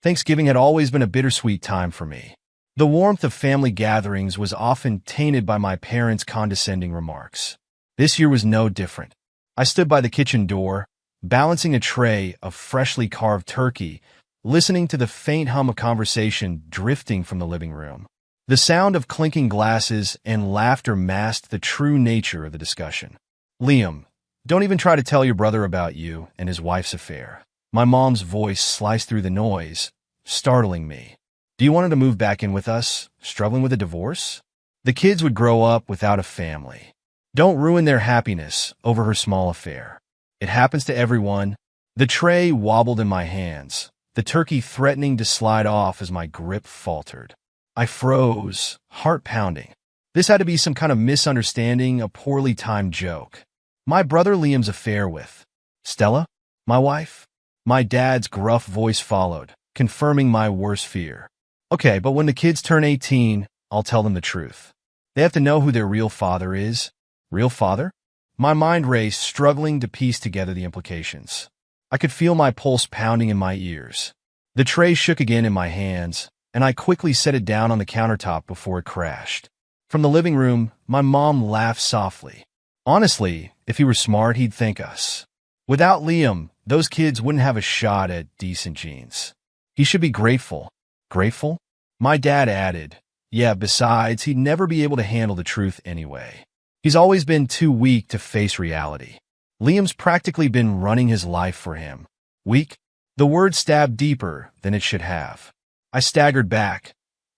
Thanksgiving had always been a bittersweet time for me. The warmth of family gatherings was often tainted by my parents' condescending remarks. This year was no different. I stood by the kitchen door, balancing a tray of freshly carved turkey, listening to the faint hum of conversation drifting from the living room. The sound of clinking glasses and laughter masked the true nature of the discussion. "Liam, don't even try to tell your brother about you and his wife's affair." My mom's voice sliced through the noise, startling me. "Do you want him to move back in with us, struggling with a divorce? The kids would grow up without a family. Don't ruin their happiness over her small affair. It happens to everyone." The tray wobbled in my hands, the turkey threatening to slide off as my grip faltered. I froze, heart pounding. This had to be some kind of misunderstanding, a poorly timed joke. My brother Liam's affair with Stella, my wife? My dad's gruff voice followed, confirming my worst fear. "Okay, but when the kids turn 18, I'll tell them the truth. They have to know who their real father is." Real father? My mind raced, struggling to piece together the implications. I could feel my pulse pounding in my ears. The tray shook again in my hands, and I quickly set it down on the countertop before it crashed. From the living room, my mom laughed softly. "Honestly, if he were smart, he'd thank us. Without Liam, those kids wouldn't have a shot at decent genes. He should be grateful." "Grateful?" My dad added. "Yeah, besides, he'd never be able to handle the truth anyway. He's always been too weak to face reality. Liam's practically been running his life for him." "Weak?" The word stabbed deeper than it should have. I staggered back,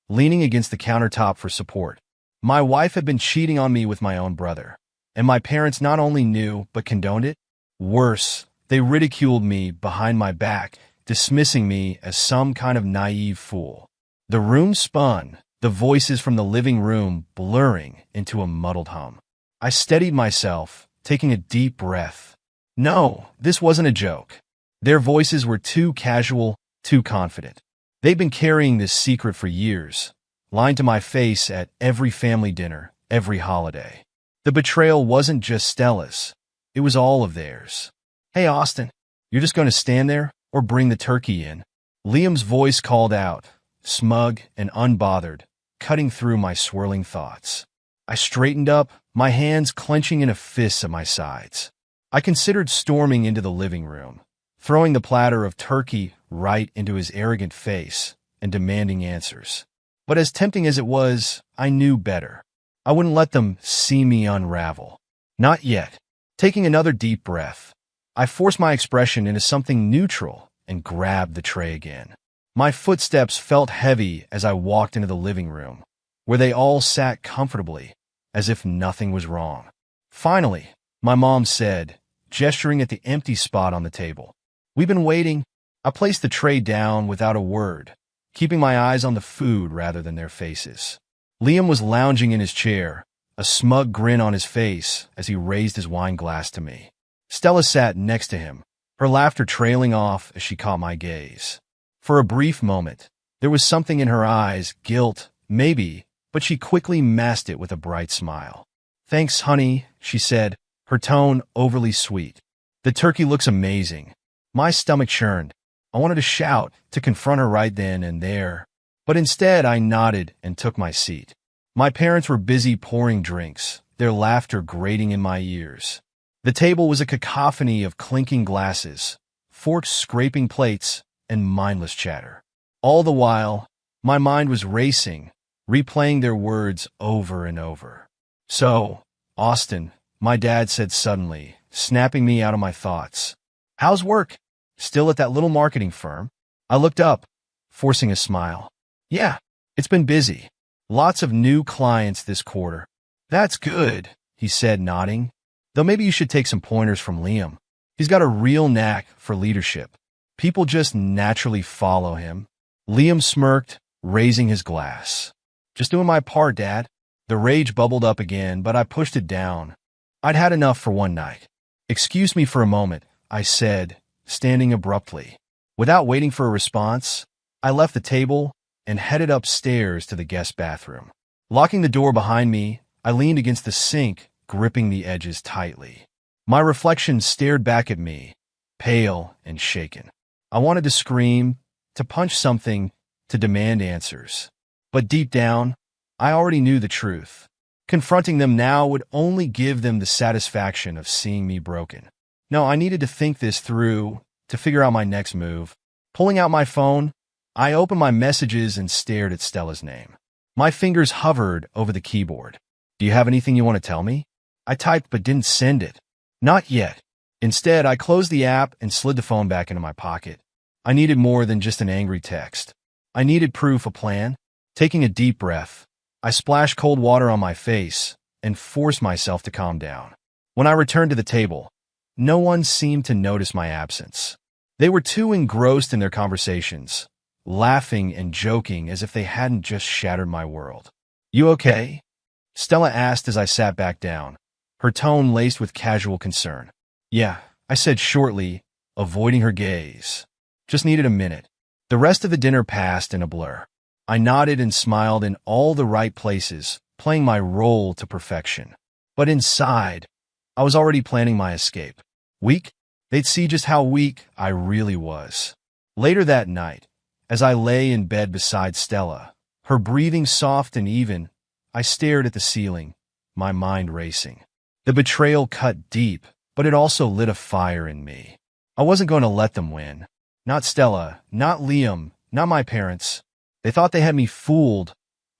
leaning against the countertop for support. My wife had been cheating on me with my own brother, and my parents not only knew but condoned it. Worse, they ridiculed me behind my back, dismissing me as some kind of naive fool. The room spun, the voices from the living room blurring into a muddled hum. I steadied myself, taking a deep breath. No, this wasn't a joke. Their voices were too casual, too confident. They'd been carrying this secret for years, lying to my face at every family dinner, every holiday. The betrayal wasn't just Stella's. It was all of theirs. "Hey, Austin, you're just going to stand there or bring the turkey in?" Liam's voice called out, smug and unbothered, cutting through my swirling thoughts. I straightened up, my hands clenching in a fist at my sides. I considered storming into the living room, throwing the platter of turkey right into his arrogant face and demanding answers. But as tempting as it was, I knew better. I wouldn't let them see me unravel. Not yet. Taking another deep breath, I forced my expression into something neutral and grabbed the tray again. My footsteps felt heavy as I walked into the living room, where they all sat comfortably, as if nothing was wrong. "Finally," my mom said, gesturing at the empty spot on the table. "We've been waiting." I placed the tray down without a word, keeping my eyes on the food rather than their faces. Liam was lounging in his chair, a smug grin on his face as he raised his wine glass to me. Stella sat next to him, her laughter trailing off as she caught my gaze. For a brief moment, there was something in her eyes, guilt, maybe, but she quickly masked it with a bright smile. "Thanks, honey," she said, her tone overly sweet. "The turkey looks amazing." My stomach churned. I wanted to shout, to confront her right then and there, but instead I nodded and took my seat. My parents were busy pouring drinks, their laughter grating in my ears. The table was a cacophony of clinking glasses, forks scraping plates, and mindless chatter. All the while, my mind was racing, replaying their words over and over. "So, Austin," my dad said suddenly, snapping me out of my thoughts. "How's work? Still at that little marketing firm?" I looked up, forcing a smile. "Yeah, it's been busy. Lots of new clients this quarter." "That's good," he said, nodding. "Though maybe you should take some pointers from Liam. He's got a real knack for leadership. People just naturally follow him." Liam smirked, raising his glass. "Just doing my part, Dad." The rage bubbled up again, but I pushed it down. I'd had enough for one night. "Excuse me for a moment," I said, standing abruptly. Without waiting for a response, I left the table and headed upstairs to the guest bathroom. Locking the door behind me, I leaned against the sink, gripping the edges tightly. My reflection stared back at me, pale and shaken. I wanted to scream, to punch something, to demand answers. But deep down, I already knew the truth. Confronting them now would only give them the satisfaction of seeing me broken. No, I needed to think this through, to figure out my next move. Pulling out my phone, I opened my messages and stared at Stella's name. My fingers hovered over the keyboard. "Do you have anything you want to tell me?" I typed but didn't send it. "Not yet." Instead, I closed the app and slid the phone back into my pocket. I needed more than just an angry text. I needed proof, a plan. Taking a deep breath, I splashed cold water on my face and forced myself to calm down. When I returned to the table, no one seemed to notice my absence. They were too engrossed in their conversations, laughing and joking as if they hadn't just shattered my world. "You okay?" Stella asked as I sat back down, her tone laced with casual concern. "Yeah," I said shortly, avoiding her gaze. "Just needed a minute." The rest of the dinner passed in a blur. I nodded and smiled in all the right places, playing my role to perfection. But inside, I was already planning my escape. Weak? They'd see just how weak I really was. Later that night, as I lay in bed beside Stella, her breathing soft and even, I stared at the ceiling, my mind racing. The betrayal cut deep, but it also lit a fire in me. I wasn't going to let them win. Not Stella, not Liam, not my parents. They thought they had me fooled,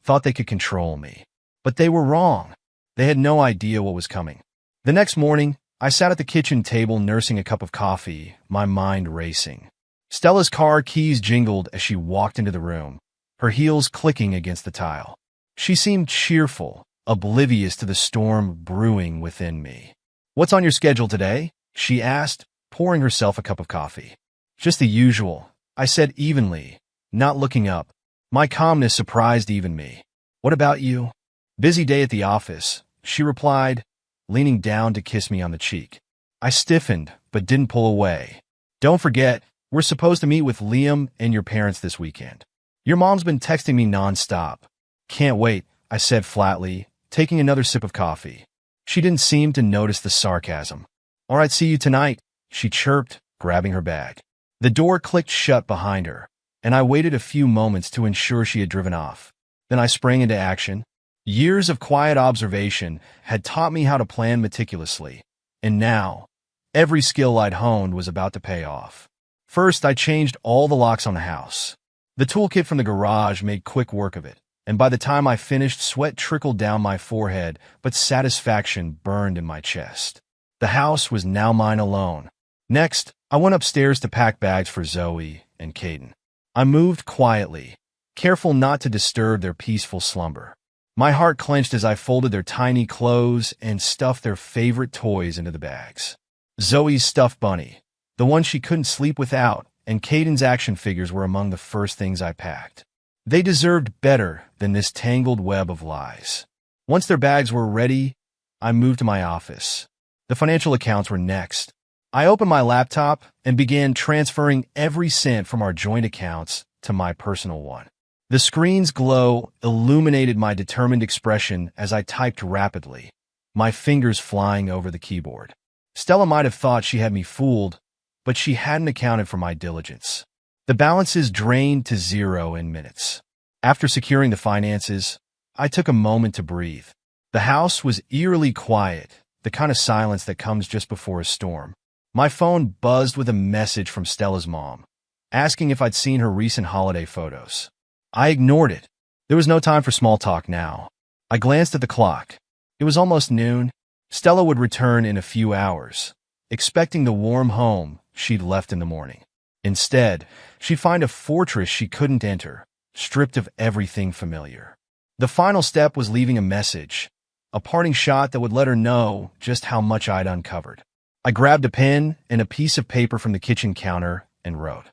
thought they could control me. But they were wrong. They had no idea what was coming. The next morning, I sat at the kitchen table nursing a cup of coffee, my mind racing. Stella's car keys jingled as she walked into the room, her heels clicking against the tile. She seemed cheerful, oblivious to the storm brewing within me. "What's on your schedule today?" she asked, pouring herself a cup of coffee. "Just the usual," I said evenly, not looking up. My calmness surprised even me. "What about you?" "Busy day at the office," she replied, leaning down to kiss me on the cheek. I stiffened, but didn't pull away. "Don't forget, we're supposed to meet with Liam and your parents this weekend. Your mom's been texting me nonstop." "Can't wait," I said flatly, taking another sip of coffee. She didn't seem to notice the sarcasm. "All right, see you tonight," she chirped, grabbing her bag. The door clicked shut behind her, and I waited a few moments to ensure she had driven off. Then I sprang into action. Years of quiet observation had taught me how to plan meticulously, and now, every skill I'd honed was about to pay off. First, I changed all the locks on the house. The toolkit from the garage made quick work of it, and by the time I finished, sweat trickled down my forehead, but satisfaction burned in my chest. The house was now mine alone. Next, I went upstairs to pack bags for Zoe and Caden. I moved quietly, careful not to disturb their peaceful slumber. My heart clenched as I folded their tiny clothes and stuffed their favorite toys into the bags. Zoe's stuffed bunny, the one she couldn't sleep without, and Caden's action figures were among the first things I packed. They deserved better than this tangled web of lies. Once their bags were ready, I moved to my office. The financial accounts were next. I opened my laptop and began transferring every cent from our joint accounts to my personal one. The screen's glow illuminated my determined expression as I typed rapidly, my fingers flying over the keyboard. Stella might have thought she had me fooled, but she hadn't accounted for my diligence. The balances drained to zero in minutes. After securing the finances, I took a moment to breathe. The house was eerily quiet, the kind of silence that comes just before a storm. My phone buzzed with a message from Stella's mom, asking if I'd seen her recent holiday photos. I ignored it. There was no time for small talk now. I glanced at the clock. It was almost noon. Stella would return in a few hours, expecting the warm home she'd left in the morning. Instead, she'd find a fortress she couldn't enter, stripped of everything familiar. The final step was leaving a message, a parting shot that would let her know just how much I'd uncovered. I grabbed a pen and a piece of paper from the kitchen counter and wrote,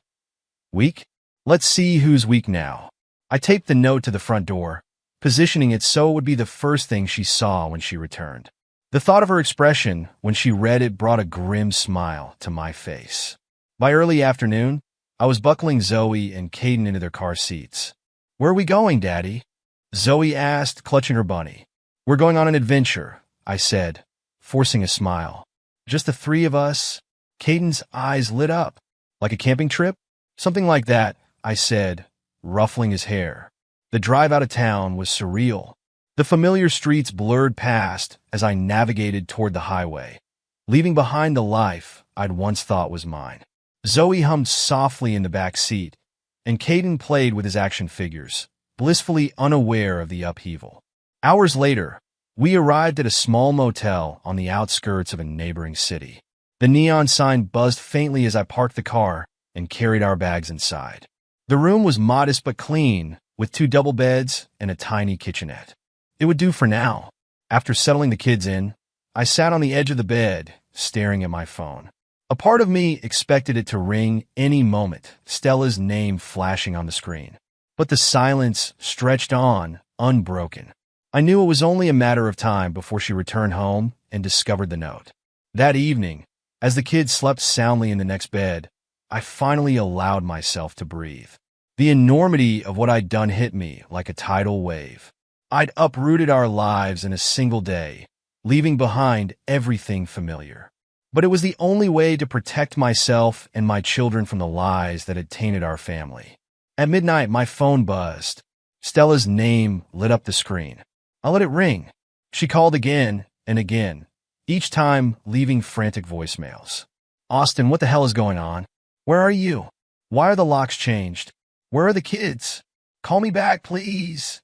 "Weak? Let's see who's weak now." I taped the note to the front door, positioning it so it would be the first thing she saw when she returned. The thought of her expression when she read it brought a grim smile to my face. By early afternoon, I was buckling Zoe and Caden into their car seats. "Where are we going, Daddy?" Zoe asked, clutching her bunny. "We're going on an adventure," I said, forcing a smile. "Just the three of us?" Caden's eyes lit up. "Like a camping trip?" "Something like that," I said, ruffling his hair. The drive out of town was surreal. The familiar streets blurred past as I navigated toward the highway, leaving behind the life I'd once thought was mine. Zoe hummed softly in the back seat, and Caden played with his action figures, blissfully unaware of the upheaval. Hours later, we arrived at a small motel on the outskirts of a neighboring city. The neon sign buzzed faintly as I parked the car and carried our bags inside. The room was modest but clean, with 2 double beds and a tiny kitchenette. It would do for now. After settling the kids in, I sat on the edge of the bed, staring at my phone. A part of me expected it to ring any moment, Stella's name flashing on the screen. But the silence stretched on, unbroken. I knew it was only a matter of time before she returned home and discovered the note. That evening, as the kids slept soundly in the next bed, I finally allowed myself to breathe. The enormity of what I'd done hit me like a tidal wave. I'd uprooted our lives in a single day, leaving behind everything familiar. But it was the only way to protect myself and my children from the lies that had tainted our family. At midnight, my phone buzzed. Stella's name lit up the screen. I let it ring. She called again and again, each time leaving frantic voicemails. Austin, what the hell is going on? Where are you? Why are the locks changed? Where are the kids? Call me back, please.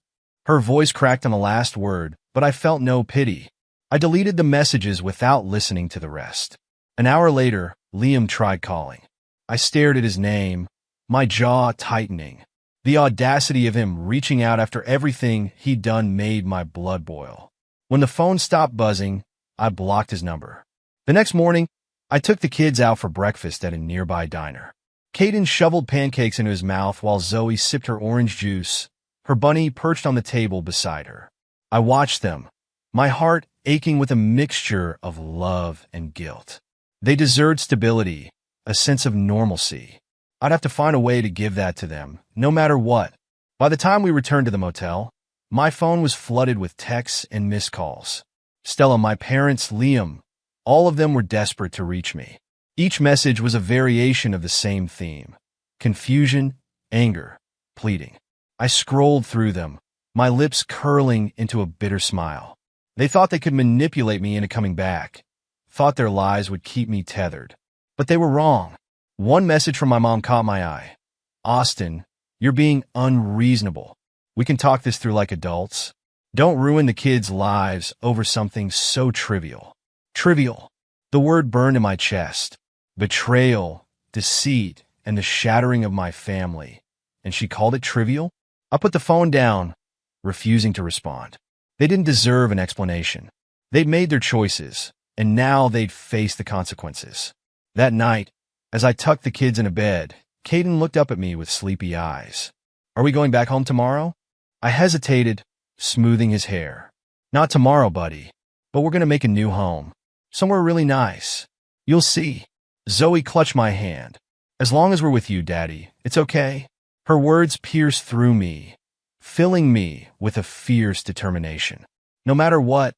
Her voice cracked on the last word, but I felt no pity. I deleted the messages without listening to the rest. An hour later, Liam tried calling. I stared at his name, my jaw tightening. The audacity of him reaching out after everything he'd done made my blood boil. When the phone stopped buzzing, I blocked his number. The next morning, I took the kids out for breakfast at a nearby diner. Caden shoveled pancakes into his mouth while Zoe sipped her orange juice, her bunny perched on the table beside her. I watched them, my heart aching with a mixture of love and guilt. They deserved stability, a sense of normalcy. I'd have to find a way to give that to them, no matter what. By the time we returned to the motel, my phone was flooded with texts and missed calls. Stella, my parents, Liam, all of them were desperate to reach me. Each message was a variation of the same theme: confusion, anger, pleading. I scrolled through them, my lips curling into a bitter smile. They thought they could manipulate me into coming back, thought their lies would keep me tethered. But they were wrong. One message from my mom caught my eye. Austin, you're being unreasonable. We can talk this through like adults. Don't ruin the kids' lives over something so trivial. Trivial. The word burned in my chest. Betrayal, deceit, and the shattering of my family. And she called it trivial? I put the phone down, refusing to respond. They didn't deserve an explanation. They'd made their choices, and now they'd face the consequences. That night, as I tucked the kids into bed, Caden looked up at me with sleepy eyes. Are we going back home tomorrow? I hesitated, smoothing his hair. Not tomorrow, buddy, but we're going to make a new home. Somewhere really nice. You'll see. Zoe clutched my hand. As long as we're with you, Daddy, it's okay. Her words pierced through me, filling me with a fierce determination. No matter what,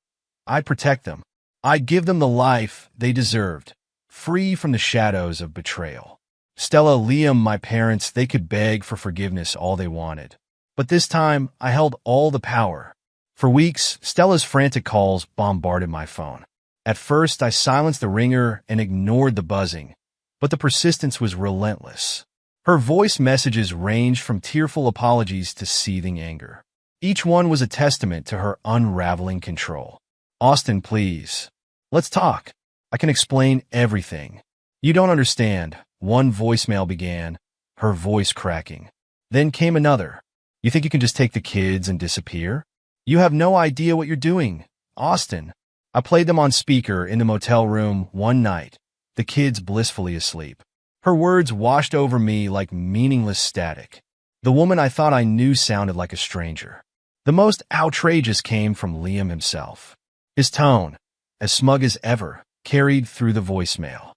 I'd protect them. I'd give them the life they deserved, free from the shadows of betrayal. Stella, Liam, my parents, they could beg for forgiveness all they wanted. But this time, I held all the power. For weeks, Stella's frantic calls bombarded my phone. At first, I silenced the ringer and ignored the buzzing, but the persistence was relentless. Her voice messages ranged from tearful apologies to seething anger. Each one was a testament to her unraveling control. Austin, please. Let's talk. I can explain everything. You don't understand. One voicemail began, her voice cracking. Then came another. You think you can just take the kids and disappear? You have no idea what you're doing, Austin. I played them on speaker in the motel room one night, the kids blissfully asleep. Her words washed over me like meaningless static. The woman I thought I knew sounded like a stranger. The most outrageous came from Liam himself. His tone, as smug as ever, carried through the voicemail.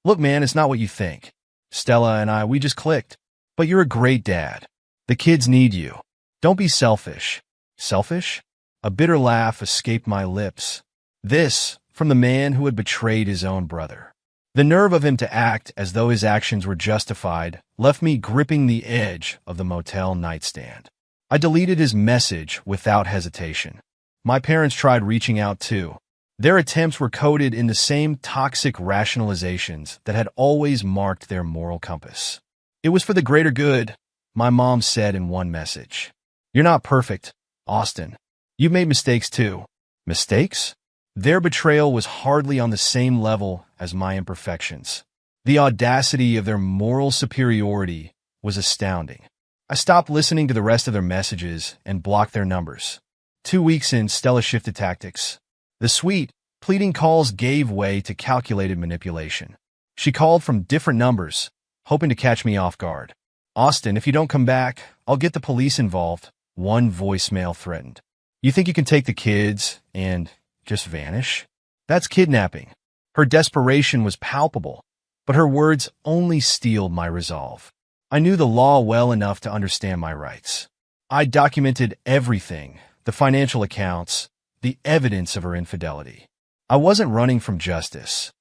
Look, man, it's not what you think. Stella and I, we just clicked. But you're a great dad. The kids need you. Don't be selfish. Selfish? A bitter laugh escaped my lips. This, from the man who had betrayed his own brother. The nerve of him to act as though his actions were justified left me gripping the edge of the motel nightstand. I deleted his message without hesitation. My parents tried reaching out too. Their attempts were coded in the same toxic rationalizations that had always marked their moral compass. It was for the greater good, my mom said in one message. You're not perfect, Austin. You've made mistakes too. Mistakes? Their betrayal was hardly on the same level as my imperfections. The audacity of their moral superiority was astounding. I stopped listening to the rest of their messages and blocked their numbers. 2 weeks in, Stella shifted tactics. The sweet, pleading calls gave way to calculated manipulation. She called from different numbers, hoping to catch me off guard. Austin, if you don't come back, I'll get the police involved, one voicemail threatened. You think you can take the kids and just vanish? That's kidnapping. Her desperation was palpable, but her words only steeled my resolve. I knew the law well enough to understand my rights. I documented everything, the financial accounts, the evidence of her infidelity. I wasn't running from justice.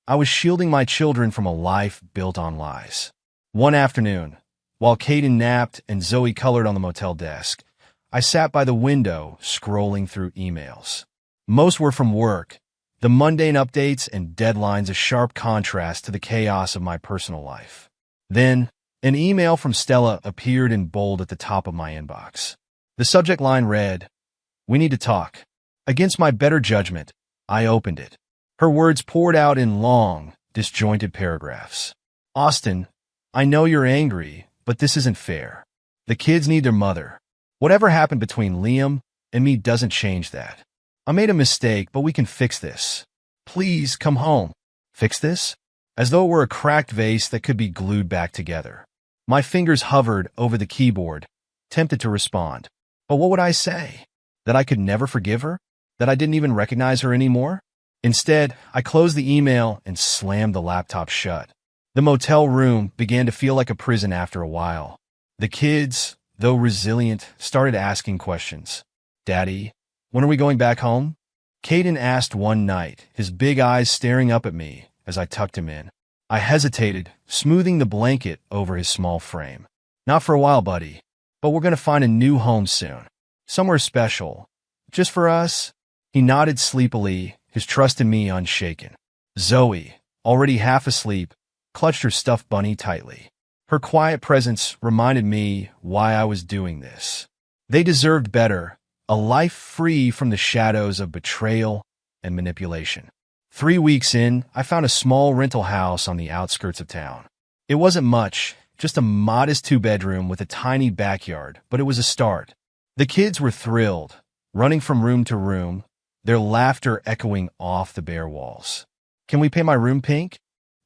I was shielding my children from a life built on lies. One afternoon, while Caden napped and Zoe colored on the motel desk, I sat by the window scrolling through emails. Most were from work, the mundane updates and deadlines a sharp contrast to the chaos of my personal life. Then, an email from Stella appeared in bold at the top of my inbox. The subject line read, "We need to talk." Against my better judgment, I opened it. Her words poured out in long, disjointed paragraphs. Austin, I know you're angry, but this isn't fair. The kids need their mother. Whatever happened between Liam and me doesn't change that. I made a mistake, but we can fix this. Please come home. Fix this? As though it were a cracked vase that could be glued back together. My fingers hovered over the keyboard, tempted to respond. But what would I say? That I could never forgive her? That I didn't even recognize her anymore? Instead, I closed the email and slammed the laptop shut. The motel room began to feel like a prison after a while. The kids, though resilient, started asking questions. Daddy, when are we going back home? Caden asked one night, his big eyes staring up at me as I tucked him in. I hesitated, smoothing the blanket over his small frame. Not for a while, buddy, but we're going to find a new home soon. Somewhere special. Just for us? He nodded sleepily, his trust in me unshaken. Zoe, already half asleep, clutched her stuffed bunny tightly. Her quiet presence reminded me why I was doing this. They deserved better, a life free from the shadows of betrayal and manipulation. 3 weeks in, I found a small rental house on the outskirts of town. It wasn't much, just a modest 2-bedroom with a tiny backyard, but it was a start. The kids were thrilled, running from room to room, their laughter echoing off the bare walls. Can we paint my room pink?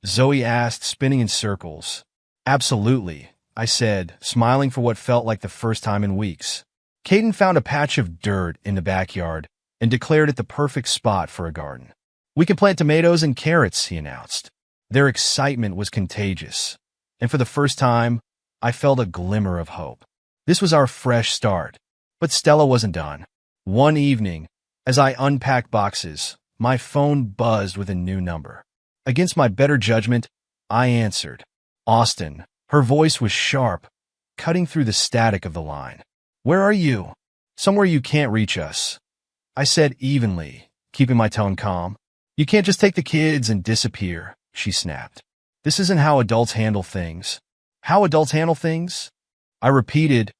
Zoe asked, spinning in circles. Absolutely, I said, smiling for what felt like the first time in weeks. Caden found a patch of dirt in the backyard and declared it the perfect spot for a garden. We can plant tomatoes and carrots, he announced. Their excitement was contagious, and for the first time, I felt a glimmer of hope. This was our fresh start. But Stella wasn't done. One evening, as I unpacked boxes, my phone buzzed with a new number. Against my better judgment, I answered. Austin. Her voice was sharp, cutting through the static of the line. Where are you? Somewhere you can't reach us. I said evenly, keeping my tone calm. You can't just take the kids and disappear, she snapped. This isn't how adults handle things. How adults handle things? I repeated,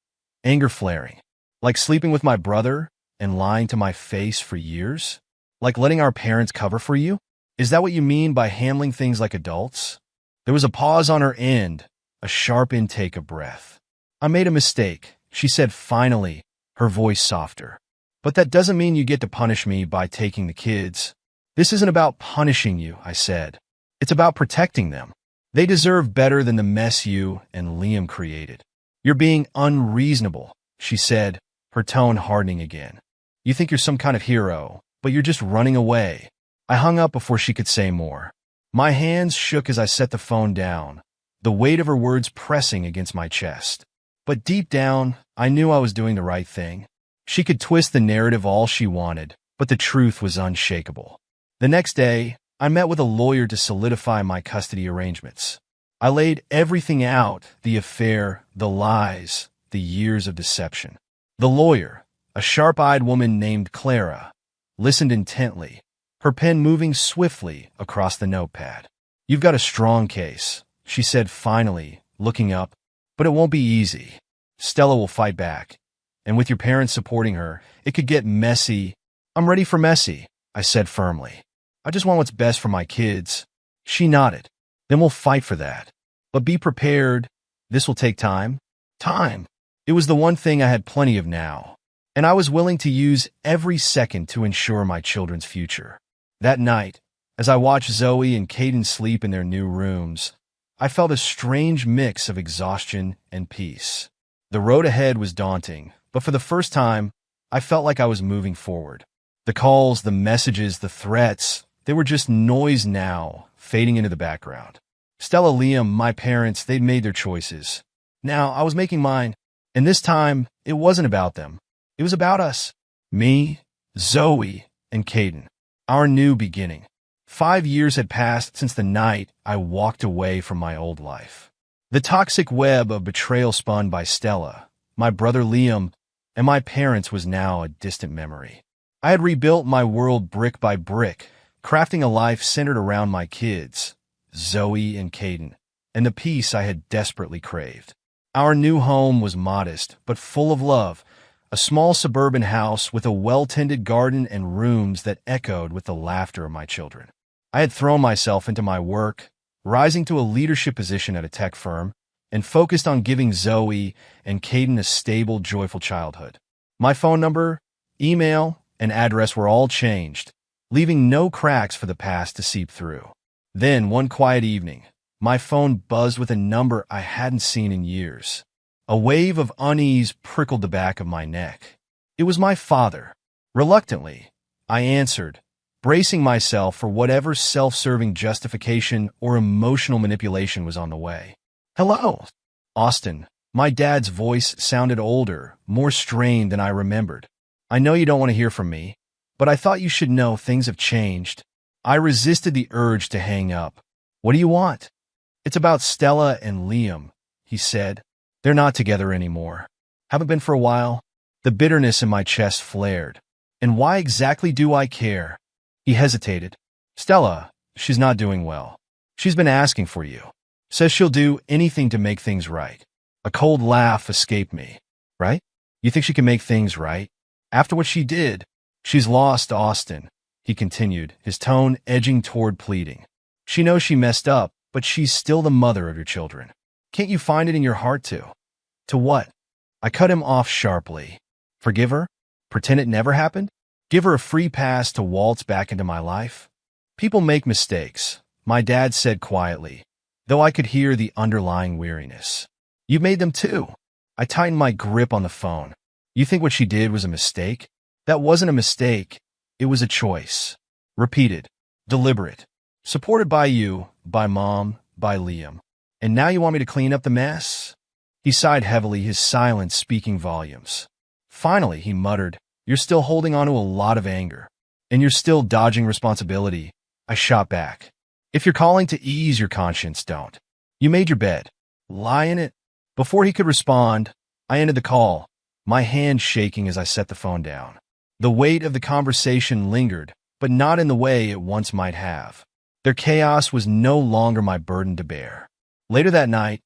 anger flaring. Like sleeping with my brother and lying to my face for years? Like letting our parents cover for you? Is that what you mean by handling things like adults? There was a pause on her end, a sharp intake of breath. I made a mistake, she said finally, her voice softer. But that doesn't mean you get to punish me by taking the kids. This isn't about punishing you, I said. It's about protecting them. They deserve better than the mess you and Liam created. You're being unreasonable, she said, her tone hardening again. You think you're some kind of hero, but you're just running away. I hung up before she could say more. My hands shook as I set the phone down, the weight of her words pressing against my chest. But deep down, I knew I was doing the right thing. She could twist the narrative all she wanted, but the truth was unshakable. The next day, I met with a lawyer to solidify my custody arrangements. I laid everything out, the affair, the lies, the years of deception. The lawyer, a sharp-eyed woman named Clara, listened intently, her pen moving swiftly across the notepad. "You've got a strong case," she said finally, looking up, "but it won't be easy. Stella will fight back, and with your parents supporting her, it could get messy." "I'm ready for messy," I said firmly. "I just want what's best for my kids." She nodded. "Then we'll fight for that. But be prepared. This will take time." Time. It was the one thing I had plenty of now, and I was willing to use every second to ensure my children's future. That night, as I watched Zoe and Caden sleep in their new rooms, I felt a strange mix of exhaustion and peace. The road ahead was daunting, but for the first time, I felt like I was moving forward. The calls, the messages, the threats, they were just noise now, fading into the background. Stella, Liam, my parents, they'd made their choices. Now I was making mine, and this time, it wasn't about them. It was about us. Me, Zoe, and Caden. Our new beginning. 5 years had passed since the night I walked away from my old life. The toxic web of betrayal spun by Stella, my brother Liam, and my parents was now a distant memory. I had rebuilt my world brick by brick, crafting a life centered around my kids, Zoe and Caden, and the peace I had desperately craved. Our new home was modest, but full of love, a small suburban house with a well-tended garden and rooms that echoed with the laughter of my children. I had thrown myself into my work, rising to a leadership position at a tech firm, and focused on giving Zoe and Caden a stable, joyful childhood. My phone number, email, and address were all changed, leaving no cracks for the past to seep through. Then, one quiet evening, my phone buzzed with a number I hadn't seen in years. A wave of unease prickled the back of my neck. It was my father. Reluctantly, I answered, bracing myself for whatever self-serving justification or emotional manipulation was on the way. "Hello, Austin." My dad's voice sounded older, more strained than I remembered. "I know you don't want to hear from me, but I thought you should know things have changed." I resisted the urge to hang up. "What do you want?" "It's about Stella and Liam," he said. "They're not together anymore. Haven't been for a while." The bitterness in my chest flared. "And why exactly do I care?" He hesitated. "Stella, she's not doing well. She's been asking for you. Says she'll do anything to make things right." A cold laugh escaped me. "Right? You think she can make things right? After what she did?" "She's lost Austin," he continued, his tone edging toward pleading. "She knows she messed up, but she's still the mother of your children. Can't you find it in your heart to?" "To what?" I cut him off sharply. "Forgive her? Pretend it never happened? Give her a free pass to waltz back into my life?" "People make mistakes," my dad said quietly, though I could hear the underlying weariness. "You made them too." I tightened my grip on the phone. "You think what she did was a mistake?" "That wasn't a mistake. It was a choice. Repeated. Deliberate. Supported by you, by Mom, by Liam. And now you want me to clean up the mess?" He sighed heavily, his silence speaking volumes. Finally, he muttered, "You're still holding on to a lot of anger. And you're still dodging responsibility." I shot back. "If you're calling to ease your conscience, don't. You made your bed. Lie in it." Before he could respond, I ended the call, my hand shaking as I set the phone down. The weight of the conversation lingered, but not in the way it once might have. Their chaos was no longer my burden to bear. Later that night,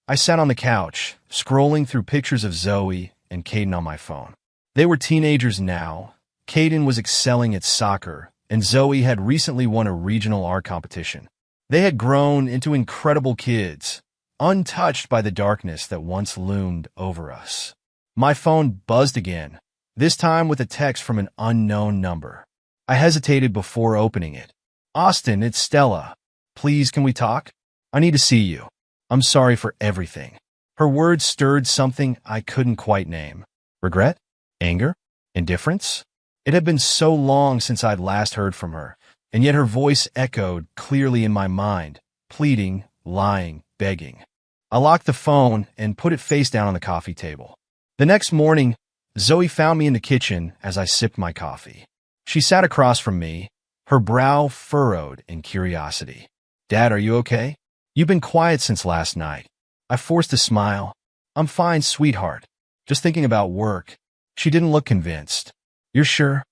I sat on the couch, scrolling through pictures of Zoe and Caden on my phone. They were teenagers now. Caden was excelling at soccer, and Zoe had recently won a regional art competition. They had grown into incredible kids, untouched by the darkness that once loomed over us. My phone buzzed again, this time with a text from an unknown number. I hesitated before opening it. "Austin, it's Stella. Please, can we talk? I need to see you. I'm sorry for everything." Her words stirred something I couldn't quite name. Regret? Anger? Indifference? It had been so long since I'd last heard from her, and yet her voice echoed clearly in my mind, pleading, lying, begging. I locked the phone and put it face down on the coffee table. The next morning, Zoe found me in the kitchen as I sipped my coffee. She sat across from me, her brow furrowed in curiosity. Dad, are you okay? You've been quiet since last night. I forced a smile. I'm fine, sweetheart. Just thinking about work. She didn't look convinced. You're sure?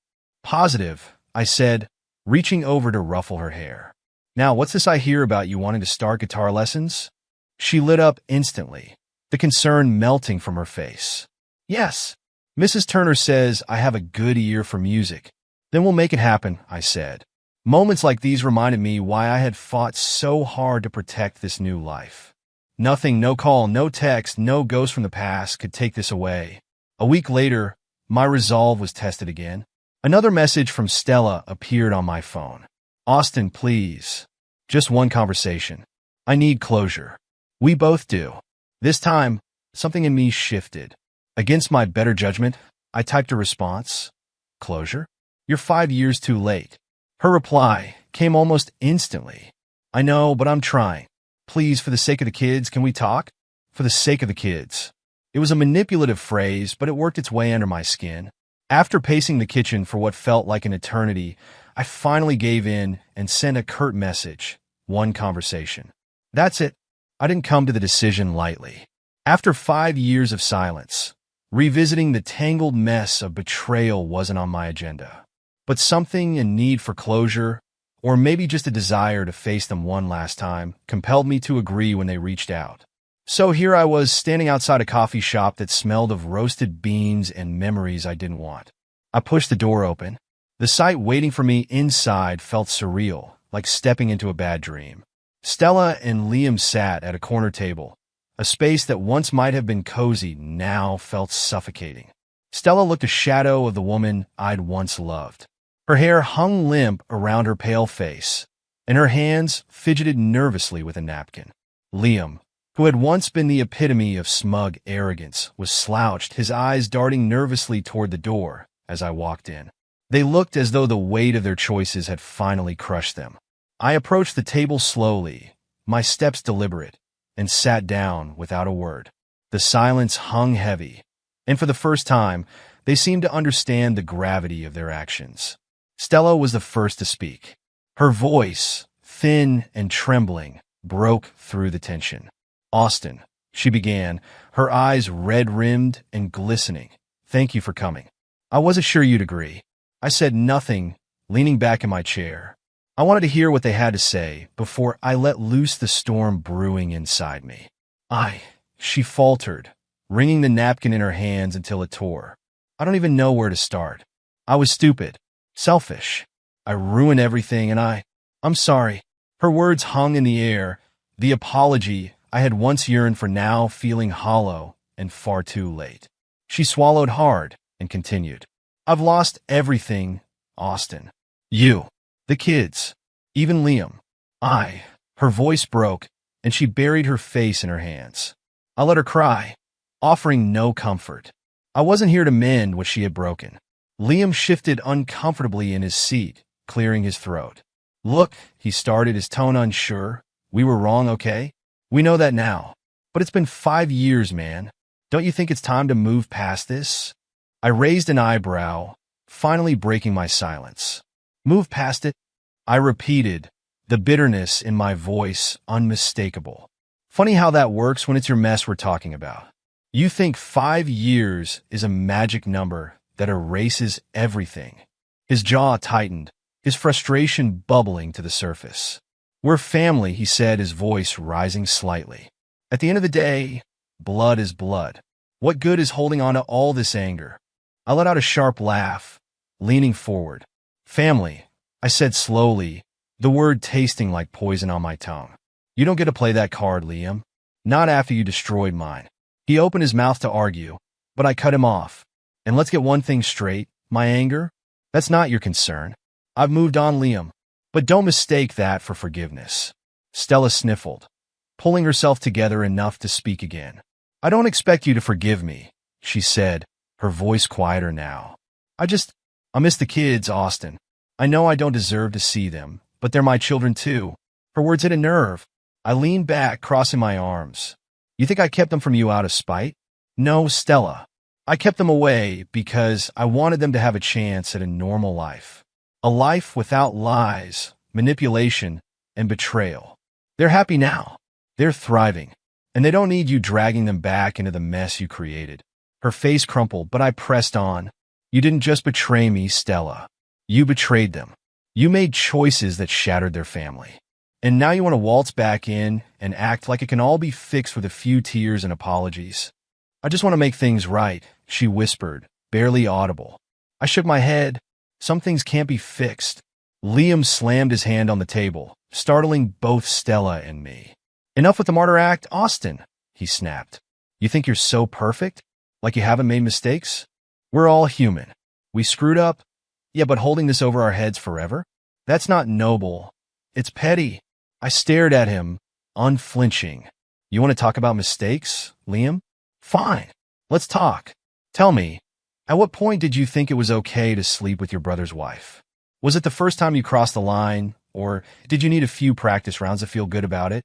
Positive, I said, reaching over to ruffle her hair. Now, what's this I hear about you wanting to start guitar lessons? She lit up instantly, the concern melting from her face. Yes. Mrs. Turner says I have a good ear for music. Then we'll make it happen, I said. Moments like these reminded me why I had fought so hard to protect this new life. Nothing, no call, no text, no ghost from the past could take this away. A week later, my resolve was tested again. Another message from Stella appeared on my phone. Austin, please. Just one conversation. I need closure. We both do. This time, something in me shifted. Against my better judgment, I typed a response. Closure? You're 5 years too late. Her reply came almost instantly. I know, but I'm trying. Please, for the sake of the kids, can we talk? For the sake of the kids. It was a manipulative phrase, but it worked its way under my skin. After pacing the kitchen for what felt like an eternity, I finally gave in and sent a curt message. One conversation. That's it. I didn't come to the decision lightly. After 5 years of silence, revisiting the tangled mess of betrayal wasn't on my agenda. But something in need for closure, or maybe just a desire to face them one last time, compelled me to agree when they reached out. So here I was, standing outside a coffee shop that smelled of roasted beans and memories I didn't want. I pushed the door open. The sight waiting for me inside felt surreal, like stepping into a bad dream. Stella and Liam sat at a corner table. A space that once might have been cozy now felt suffocating. Stella looked a shadow of the woman I'd once loved. Her hair hung limp around her pale face, and her hands fidgeted nervously with a napkin. Liam, who had once been the epitome of smug arrogance, was slouched, his eyes darting nervously toward the door as I walked in. They looked as though the weight of their choices had finally crushed them. I approached the table slowly, my steps deliberate, and sat down without a word. The silence hung heavy, and for the first time, they seemed to understand the gravity of their actions. Stella was the first to speak. Her voice, thin and trembling, broke through the tension. Austin, she began, her eyes red-rimmed and glistening. Thank you for coming. I wasn't sure you'd agree. I said nothing, leaning back in my chair. I wanted to hear what they had to say before I let loose the storm brewing inside me. She faltered, wringing the napkin in her hands until it tore. I don't even know where to start. I was stupid, selfish. I ruined everything and I'm sorry. Her words hung in the air, the apology I had once yearned for now feeling hollow and far too late. She swallowed hard and continued. I've lost everything, Austin. You. The kids, even Liam. Her voice broke, and she buried her face in her hands. I let her cry, offering no comfort. I wasn't here to mend what she had broken. Liam shifted uncomfortably in his seat, clearing his throat. Look, he started, his tone unsure. We were wrong, okay? We know that now. But it's been 5 years, man. Don't you think it's time to move past this? I raised an eyebrow, finally breaking my silence. Move past it, I repeated, the bitterness in my voice unmistakable. Funny how that works when it's your mess we're talking about. You think 5 years is a magic number that erases everything. His jaw tightened, his frustration bubbling to the surface. We're family, he said, his voice rising slightly. At the end of the day, blood is blood. What good is holding on to all this anger? I let out a sharp laugh, leaning forward. Family, I said slowly, the word tasting like poison on my tongue. You don't get to play that card, Liam. Not after you destroyed mine. He opened his mouth to argue, but I cut him off. And let's get one thing straight, my anger? That's not your concern. I've moved on, Liam. But don't mistake that for forgiveness. Stella sniffled, pulling herself together enough to speak again. I don't expect you to forgive me, she said, her voice quieter now. I miss the kids, Austin. I know I don't deserve to see them, but they're my children too. Her words hit a nerve. I leaned back, crossing my arms. You think I kept them from you out of spite? No, Stella. I kept them away because I wanted them to have a chance at a normal life. A life without lies, manipulation, and betrayal. They're happy now. They're thriving. And they don't need you dragging them back into the mess you created. Her face crumpled, but I pressed on. You didn't just betray me, Stella. You betrayed them. You made choices that shattered their family. And now you want to waltz back in and act like it can all be fixed with a few tears and apologies. I just want to make things right, she whispered, barely audible. I shook my head. Some things can't be fixed. Liam slammed his hand on the table, startling both Stella and me. Enough with the martyr act, Austin, he snapped. You think you're so perfect? Like you haven't made mistakes? We're all human. We screwed up. Yeah, but holding this over our heads forever? That's not noble. It's petty. I stared at him, unflinching. You want to talk about mistakes, Liam? Fine. Let's talk. Tell me, at what point did you think it was okay to sleep with your brother's wife? Was it the first time you crossed the line, or did you need a few practice rounds to feel good about it?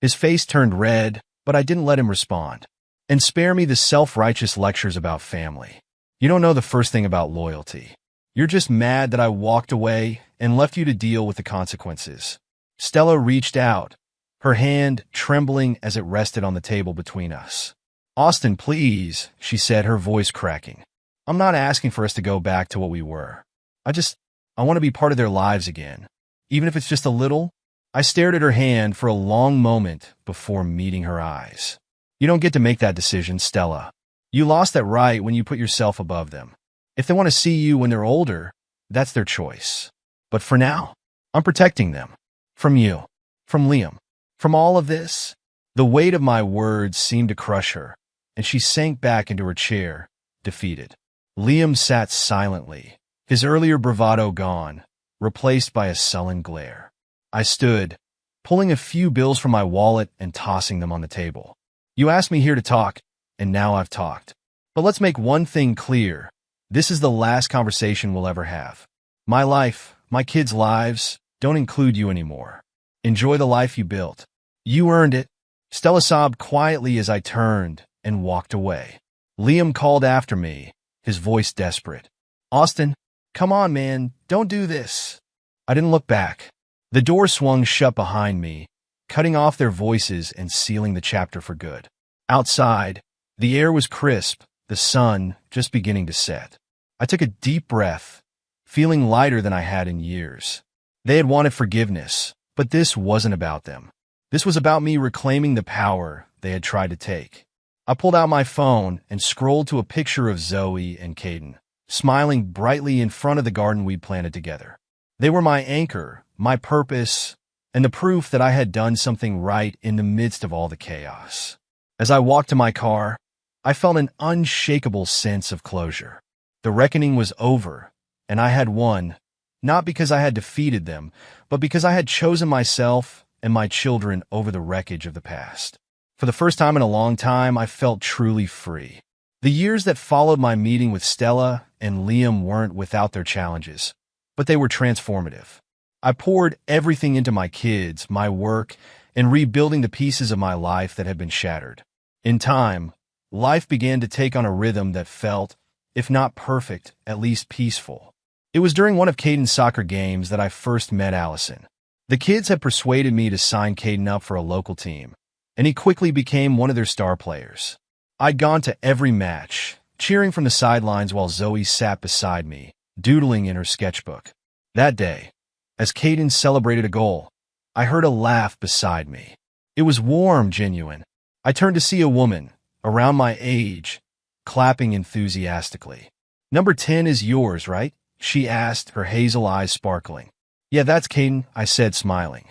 His face turned red, but I didn't let him respond. And spare me the self-righteous lectures about family. You don't know the first thing about loyalty. You're just mad that I walked away and left you to deal with the consequences. Stella reached out, her hand trembling as it rested on the table between us. Austin, please, she said, her voice cracking. I'm not asking for us to go back to what we were. I want to be part of their lives again. Even if it's just a little. I stared at her hand for a long moment before meeting her eyes. You don't get to make that decision, Stella. You lost that right when you put yourself above them. If they want to see you when they're older, that's their choice. But for now, I'm protecting them. From you. From Liam. From all of this. The weight of my words seemed to crush her, and she sank back into her chair, defeated. Liam sat silently, his earlier bravado gone, replaced by a sullen glare. I stood, pulling a few bills from my wallet and tossing them on the table. You asked me here to talk, and now I've talked. But let's make one thing clear. This is the last conversation we'll ever have. My life, my kids' lives, don't include you anymore. Enjoy the life you built. You earned it. Stella sobbed quietly as I turned and walked away. Liam called after me, his voice desperate. Austin, come on, man, don't do this. I didn't look back. The door swung shut behind me, cutting off their voices and sealing the chapter for good. Outside, the air was crisp, the sun just beginning to set. I took a deep breath, feeling lighter than I had in years. They had wanted forgiveness, but this wasn't about them. This was about me reclaiming the power they had tried to take. I pulled out my phone and scrolled to a picture of Zoe and Caden, smiling brightly in front of the garden we'd planted together. They were my anchor, my purpose, and the proof that I had done something right in the midst of all the chaos. As I walked to my car, I felt an unshakable sense of closure. The reckoning was over, and I had won, not because I had defeated them, but because I had chosen myself and my children over the wreckage of the past. For the first time in a long time, I felt truly free. The years that followed my meeting with Stella and Liam weren't without their challenges, but they were transformative. I poured everything into my kids, my work, and rebuilding the pieces of my life that had been shattered. In time, life began to take on a rhythm that felt, if not perfect, at least peaceful. It was during one of Caden's soccer games that I first met Allison. The kids had persuaded me to sign Caden up for a local team, and he quickly became one of their star players. I'd gone to every match, cheering from the sidelines while Zoe sat beside me, doodling in her sketchbook. That day, as Caden celebrated a goal, I heard a laugh beside me. It was warm, genuine. I turned to see a woman, around my age, clapping enthusiastically. "Number 10 is yours, right?" she asked, her hazel eyes sparkling. "Yeah, that's Caden," I said, smiling.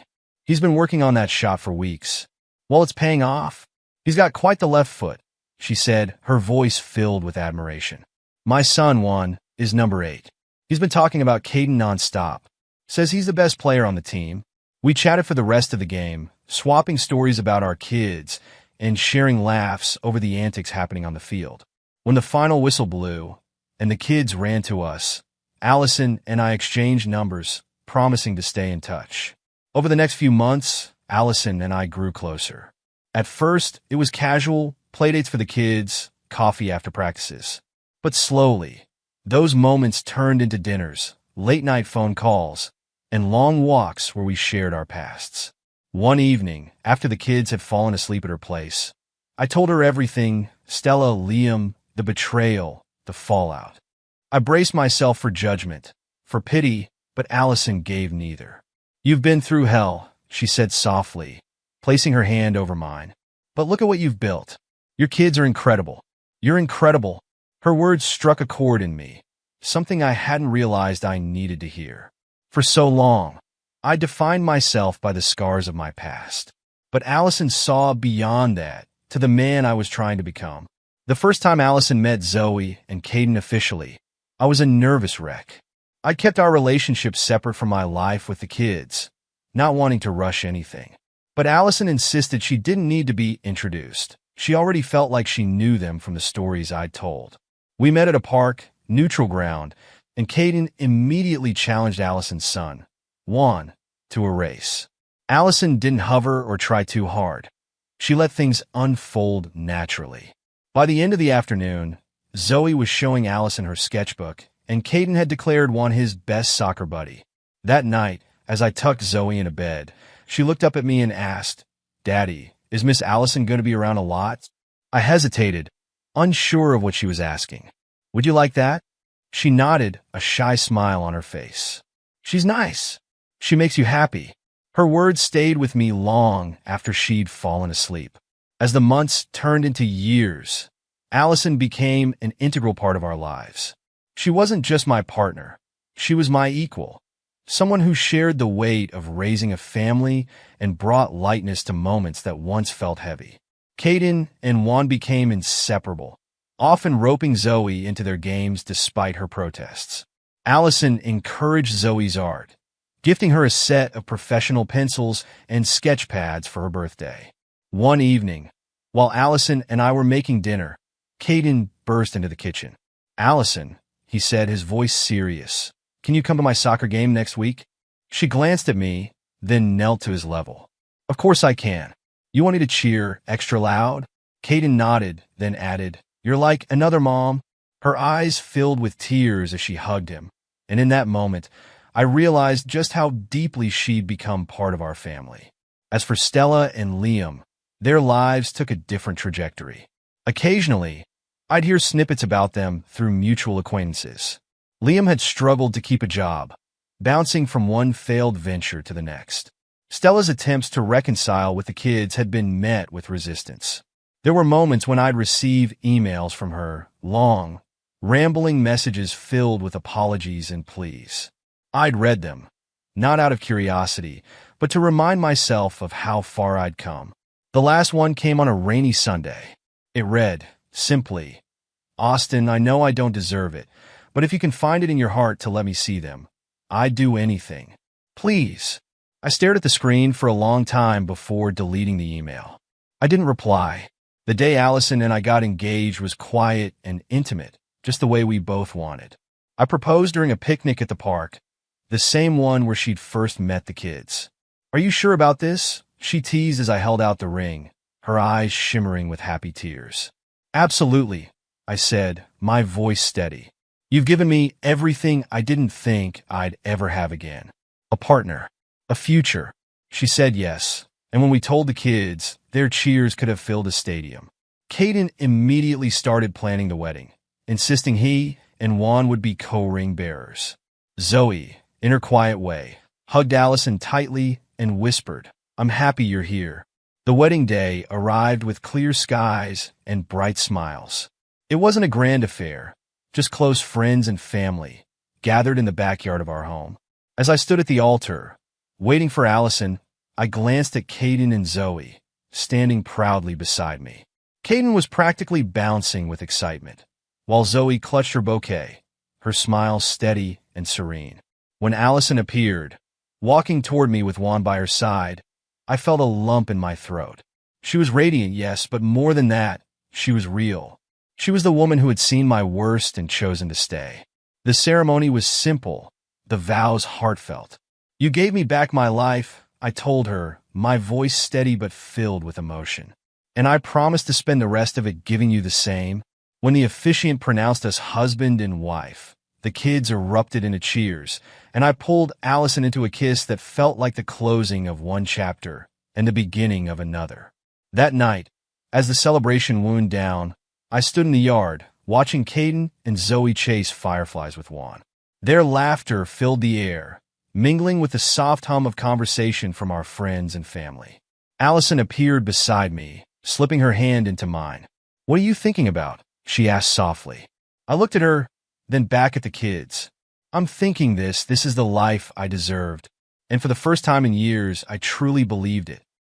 "He's been working on that shot for weeks. Well, it's paying off. He's got quite the left foot," she said, her voice filled with admiration. "My son, Juan, is number 8. He's been talking about Caden nonstop. Says he's the best player on the team." We chatted for the rest of the game, swapping stories about our kids and sharing laughs over the antics happening on the field. When the final whistle blew and the kids ran to us, Allison and I exchanged numbers, promising to stay in touch. Over the next few months, Allison and I grew closer. At first, it was casual, playdates for the kids, coffee after practices. But slowly, those moments turned into dinners, late-night phone calls, and long walks where we shared our pasts. One evening, after the kids had fallen asleep at her place, I told her everything: Stella, Liam, the betrayal, the fallout. I braced myself for judgment, for pity, but Allison gave neither. "You've been through hell," she said softly, placing her hand over mine. "But look at what you've built. Your kids are incredible. You're incredible." Her words struck a chord in me, something I hadn't realized I needed to hear. For so long, I defined myself by the scars of my past. But Allison saw beyond that, to the man I was trying to become. The first time Allison met Zoe and Caden officially, I was a nervous wreck. I kept our relationship separate from my life with the kids, not wanting to rush anything. But Allison insisted she didn't need to be introduced. She already felt like she knew them from the stories I'd told. We met at a park, neutral ground, and Caden immediately challenged Allison's son, Juan, to a race. Allison didn't hover or try too hard. She let things unfold naturally. By the end of the afternoon, Zoe was showing Allison her sketchbook, and Caden had declared Juan his best soccer buddy. That night, as I tucked Zoe into bed, she looked up at me and asked, "Daddy, is Miss Allison going to be around a lot?" I hesitated, unsure of what she was asking. "Would you like that?" She nodded, a shy smile on her face. "She's nice. She makes you happy." Her words stayed with me long after she'd fallen asleep. As the months turned into years, Allison became an integral part of our lives. She wasn't just my partner. She was my equal, someone who shared the weight of raising a family and brought lightness to moments that once felt heavy. Caden and Juan became inseparable, often roping Zoe into their games despite her protests. Allison encouraged Zoe's art, gifting her a set of professional pencils and sketch pads for her birthday. One evening, while Allison and I were making dinner, Caden burst into the kitchen. "Allison," he said, his voice serious, "can you come to my soccer game next week?" She glanced at me, then knelt to his level. "Of course I can. You want me to cheer extra loud?" Caden nodded, then added, "You're like another mom." Her eyes filled with tears as she hugged him, and in that moment, I realized just how deeply she'd become part of our family. As for Stella and Liam, their lives took a different trajectory. Occasionally, I'd hear snippets about them through mutual acquaintances. Liam had struggled to keep a job, bouncing from one failed venture to the next. Stella's attempts to reconcile with the kids had been met with resistance. There were moments when I'd receive emails from her, long, rambling messages filled with apologies and pleas. I'd read them, not out of curiosity, but to remind myself of how far I'd come. The last one came on a rainy Sunday. It read, simply, "Austin, I know I don't deserve it, but if you can find it in your heart to let me see them, I'd do anything. Please." I stared at the screen for a long time before deleting the email. I didn't reply. The day Allison and I got engaged was quiet and intimate, just the way we both wanted. I proposed during a picnic at the park, the same one where she'd first met the kids. "Are you sure about this?" she teased as I held out the ring, her eyes shimmering with happy tears. "Absolutely," I said, my voice steady. "You've given me everything I didn't think I'd ever have again. A partner, a future." She said yes, and when we told the kids, their cheers could have filled a stadium. Caden immediately started planning the wedding, insisting he and Juan would be co-ring bearers. Zoe, in her quiet way, hugged Allison tightly and whispered, "I'm happy you're here." The wedding day arrived with clear skies and bright smiles. It wasn't a grand affair, just close friends and family, gathered in the backyard of our home. As I stood at the altar, waiting for Allison, I glanced at Caden and Zoe, standing proudly beside me. Caden was practically bouncing with excitement, while Zoe clutched her bouquet, her smile steady and serene. When Allison appeared, walking toward me with Juan by her side, I felt a lump in my throat. She was radiant, yes, but more than that, she was real. She was the woman who had seen my worst and chosen to stay. The ceremony was simple, the vows heartfelt. "You gave me back my life," I told her, my voice steady but filled with emotion. "And I promise to spend the rest of it giving you the same." When the officiant pronounced us husband and wife, The kids erupted into cheers, and I pulled Allison into a kiss that felt like the closing of one chapter and the beginning of another. That night, as the celebration wound down, I stood in the yard, watching Caden and Zoe chase fireflies with Juan. Their laughter filled the air, mingling with the soft hum of conversation from our friends and family. Allison appeared beside me, slipping her hand into mine. "What are you thinking about?" she asked softly. I looked at her, then back at the kids. "I'm thinking this is the life I deserved." And for the first time in years, I truly believed it.